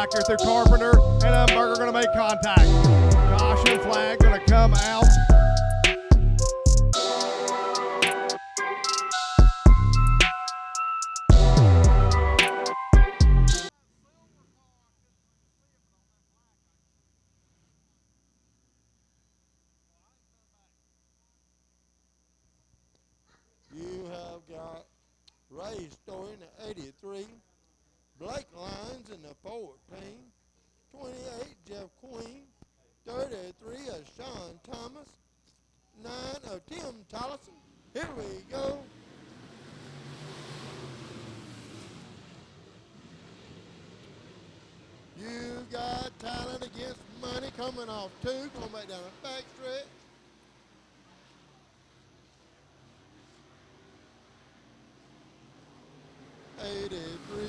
back here through Carpenter, and Dunbar are going to make contact. Caution flag going to come out. You have got Ray Story in the 83, Blake Lyons in the 14, 28 Jeff Queen, 33 of Sean Thomas, 9 of Tim Tollison. Here we go. You got Talent against Money coming off 2, going back down the back stretch. '83.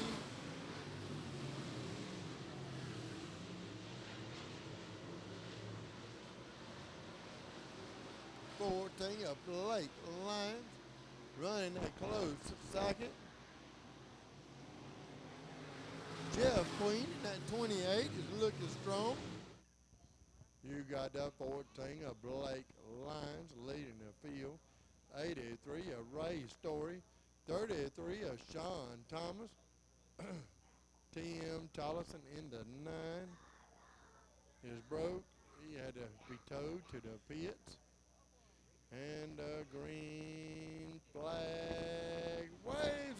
Of Blake Lyons running that close second. Jeff Queen in that 28 is looking strong. You got that 14 of Blake Lyons leading the field. 83 of Ray Story. 33 of Sean Thomas. Tim Tollison in the 9 is broke. He had to be towed to the pits. And green flag waves,